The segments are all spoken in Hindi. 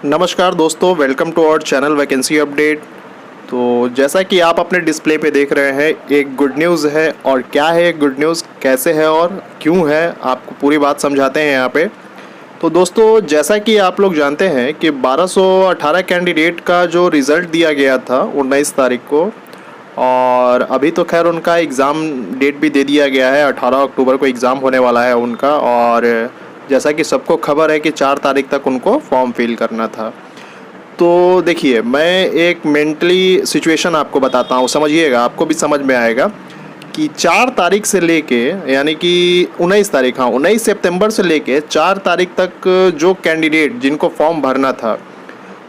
नमस्कार दोस्तों, welcome to our channel vacancy update. तो जैसा कि आप अपने डिस्प्ले पे देख रहे हैं, एक गुड न्यूज़ है। और क्या है गुड न्यूज़, कैसे है और क्यों है, आपको पूरी बात समझाते हैं यहाँ पे। तो दोस्तों, जैसा कि आप लोग जानते हैं कि 1218 कैंडिडेट का जो रिज़ल्ट दिया गया था 19 तारीख को, और अभी तो खैर उनका एग्ज़ाम डेट भी दे दिया गया है। 18 अक्टूबर को एग्ज़ाम होने वाला है उनका। और जैसा कि सबको खबर है कि 4 तारीख तक उनको फॉर्म फिल करना था। तो देखिए, मैं एक मेंटली सिचुएशन आपको बताता हूँ, समझिएगा, आपको भी समझ में आएगा कि 4 तारीख से लेके, यानी कि 19 तारीख, हाँ 19 सितंबर से लेके 4 तारीख तक जो कैंडिडेट जिनको फॉर्म भरना था,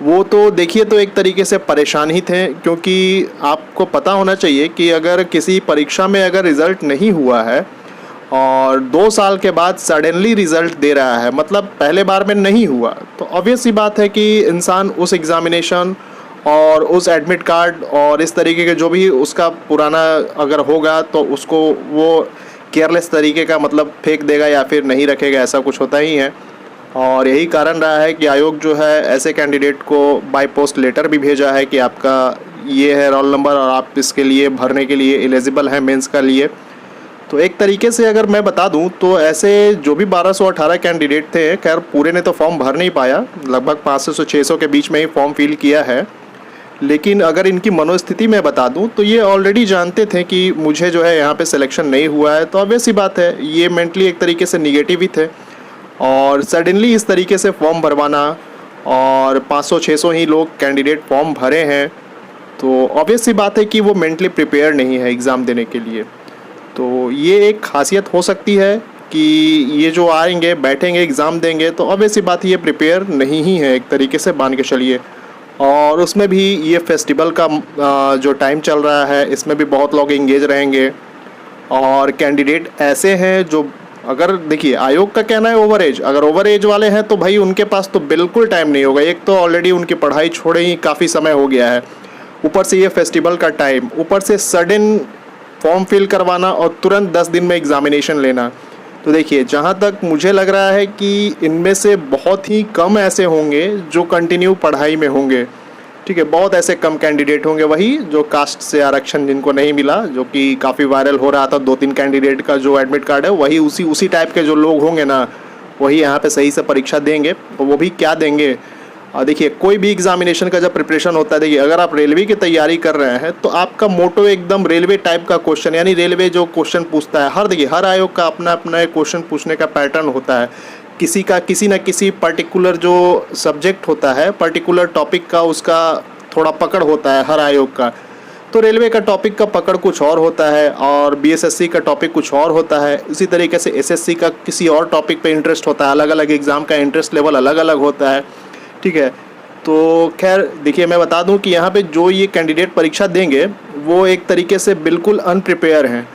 वो तो देखिए तो एक तरीके से परेशान ही थे। क्योंकि आपको पता होना चाहिए कि अगर किसी परीक्षा में अगर रिज़ल्ट नहीं हुआ है और 2 साल के बाद सडनली रिज़ल्ट दे रहा है, मतलब पहले बार में नहीं हुआ, तो ऑब्वियस सी बात है कि इंसान उस एग्ज़ामिनेशन और उस एडमिट कार्ड और इस तरीके के जो भी उसका पुराना अगर होगा तो उसको वो केयरलेस तरीके का मतलब फेंक देगा या फिर नहीं रखेगा, ऐसा कुछ होता ही है। और यही कारण रहा है कि आयोग जो है ऐसे कैंडिडेट को बाय पोस्ट लेटर भी भेजा है कि आपका ये है रोल नंबर और आप इसके लिए भरने के लिए एलिजिबल हैं मेंस का लिए। तो एक तरीके से अगर मैं बता दूं तो ऐसे जो भी 1218 कैंडिडेट थे, खैर पूरे ने तो फॉर्म भर नहीं पाया, लगभग 500 से 600 के बीच में ही फॉर्म फिल किया है। लेकिन अगर इनकी मनोस्थिति मैं बता दूं तो ये ऑलरेडी जानते थे कि मुझे जो है यहाँ पे सिलेक्शन नहीं हुआ है। तो ऑब्वियस सी बात है, ये मेंटली एक तरीके से निगेटिव ही थे। और सडनली इस तरीके से फॉर्म भरवाना, और 500-600 ही लोग कैंडिडेट फॉर्म भरे हैं, तो ऑब्वियस सी बात है कि वो मेंटली प्रिपेयर नहीं है एग्ज़ाम देने के लिए। तो ये एक खासियत हो सकती है कि ये जो आएंगे बैठेंगे एग्ज़ाम देंगे, तो ऑब्वियस सी बात ये प्रिपेयर नहीं ही है एक तरीके से, मान के चलिए। और उसमें भी ये फेस्टिवल का जो टाइम चल रहा है, इसमें भी बहुत लोग इंगेज रहेंगे। और कैंडिडेट ऐसे हैं जो, अगर देखिए आयोग का कहना है ओवर एज, अगर ओवर एज वाले हैं तो भाई उनके पास तो बिल्कुल टाइम नहीं होगा। एक तो ऑलरेडी उनकी पढ़ाई छोड़े ही काफ़ी समय हो गया है, ऊपर से ये फेस्टिवल का टाइम, ऊपर से सडन फॉर्म फिल करवाना और तुरंत 10 दिन में एग्ज़ामिनेशन लेना। तो देखिए, जहाँ तक मुझे लग रहा है कि इनमें से बहुत ही कम ऐसे होंगे जो कंटिन्यू पढ़ाई में होंगे। ठीक है, बहुत ऐसे कम कैंडिडेट होंगे, वही जो कास्ट से आरक्षण जिनको नहीं मिला, जो कि काफ़ी वायरल हो रहा था 2-3 कैंडिडेट का जो एडमिट कार्ड है, वही उसी टाइप के जो लोग होंगे ना, वही यहाँ पे सही से परीक्षा देंगे। और वो भी क्या देंगे, देखिए कोई भी एग्जामिनेशन का जब प्रिपरेशन होता है, देखिए अगर आप रेलवे की तैयारी कर रहे हैं तो आपका मोटो एकदम रेलवे टाइप का क्वेश्चन, यानी रेलवे जो क्वेश्चन पूछता है, देखिए हर आयोग का अपना अपना एक क्वेश्चन पूछने का पैटर्न होता है। किसी का किसी न किसी पर्टिकुलर जो सब्जेक्ट होता है, पर्टिकुलर टॉपिक का उसका थोड़ा पकड़ होता है हर आयोग का। तो रेलवे का टॉपिक का पकड़ कुछ और होता है और बीएसएससी का टॉपिक कुछ और होता है। इसी तरीके से एसएससी का किसी और टॉपिक पे इंटरेस्ट होता है, अलग अलग एग्ज़ाम का इंटरेस्ट लेवल अलग अलग होता है। ठीक है, तो खैर देखिए, मैं बता दूं कि यहाँ पे जो ये कैंडिडेट परीक्षा देंगे वो एक तरीके से बिल्कुल अनप्रिपेयर हैं।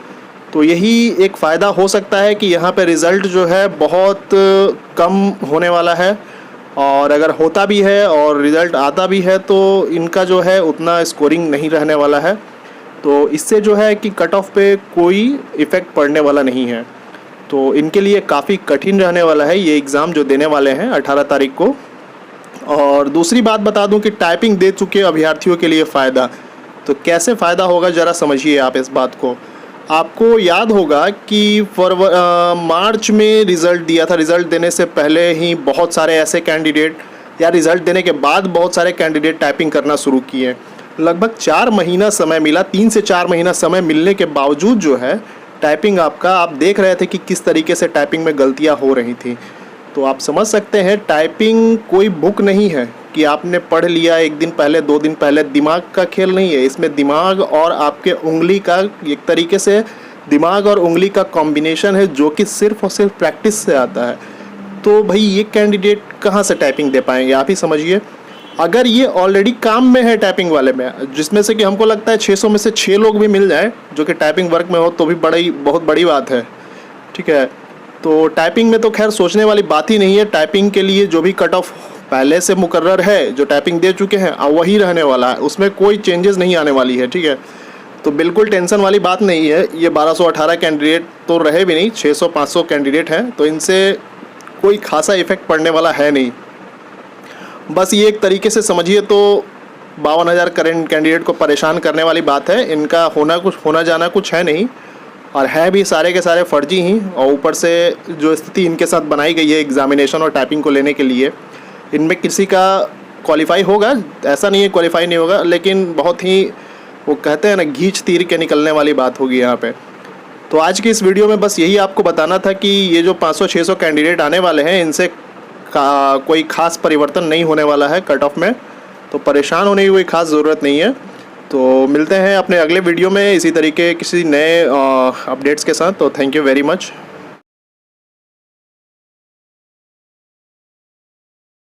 तो यही एक फ़ायदा हो सकता है कि यहाँ पे रिज़ल्ट जो है बहुत कम होने वाला है। और अगर होता भी है और रिज़ल्ट आता भी है तो इनका जो है उतना स्कोरिंग नहीं रहने वाला है। तो इससे जो है कि कट ऑफ पे कोई इफ़ेक्ट पड़ने वाला नहीं है। तो इनके लिए काफ़ी कठिन रहने वाला है ये एग्ज़ाम जो देने वाले हैं 18 तारीख को। और दूसरी बात बता दूं कि टाइपिंग दे चुके अभ्यर्थियों के लिए फ़ायदा, तो कैसे फ़ायदा होगा ज़रा समझिए आप इस बात को। आपको याद होगा कि मार्च में रिज़ल्ट दिया था, रिज़ल्ट देने से पहले ही बहुत सारे ऐसे कैंडिडेट, या रिज़ल्ट देने के बाद बहुत सारे कैंडिडेट टाइपिंग करना शुरू किए। लगभग 4 महीना समय मिला, 3 से 4 महीना समय मिलने के बावजूद जो है टाइपिंग आपका, आप देख रहे थे कि किस तरीके से टाइपिंग में गलतियाँ हो रही थी। तो आप समझ सकते हैं, टाइपिंग कोई बुक नहीं है कि आपने पढ़ लिया 1 दिन पहले 2 दिन पहले, दिमाग का खेल नहीं है। इसमें दिमाग और आपके उंगली का एक तरीके से, दिमाग और उंगली का कॉम्बिनेशन है जो कि सिर्फ और सिर्फ प्रैक्टिस से आता है। तो भाई ये कैंडिडेट कहाँ से टाइपिंग दे पाएंगे, आप ही समझिए। अगर ये ऑलरेडी काम में है टाइपिंग वाले में, जिसमें से कि हमको लगता है 600 में से 6 लोग भी मिल जाए जो कि टाइपिंग वर्क में हो, तो भी बहुत बड़ी बात है। ठीक है, तो टाइपिंग में तो खैर सोचने वाली बात ही नहीं है। टाइपिंग के लिए जो भी कट ऑफ पहले से मुकर्रर है, जो टाइपिंग दे चुके हैं, वही रहने वाला है, उसमें कोई चेंजेस नहीं आने वाली है। ठीक है, तो बिल्कुल टेंशन वाली बात नहीं है। ये 1218 कैंडिडेट तो रहे भी नहीं, 600-500 कैंडिडेट हैं, तो इनसे कोई खासा इफेक्ट पड़ने वाला है नहीं। बस ये एक तरीके से समझिए तो 52,000 करंट कैंडिडेट को परेशान करने वाली बात है। इनका होना जाना कुछ है नहीं, और है भी सारे के सारे फर्जी ही। और ऊपर से जो स्थिति इनके साथ बनाई गई है एग्जामिनेशन और टाइपिंग को लेने के लिए, इनमें किसी का क्वालिफाई होगा, ऐसा नहीं है क्वालिफाई नहीं होगा, लेकिन बहुत ही वो कहते हैं ना घींच तीर के निकलने वाली बात होगी यहाँ पे। तो आज की इस वीडियो में बस यही आपको बताना था कि ये जो 500-600 कैंडिडेट आने वाले हैं, इनसे कोई ख़ास परिवर्तन नहीं होने वाला है कट ऑफ में, तो परेशान होने की कोई ख़ास ज़रूरत नहीं है। तो मिलते हैं अपने अगले वीडियो में इसी तरीके किसी नए अपडेट्स के साथ। तो थैंक यू वेरी मच।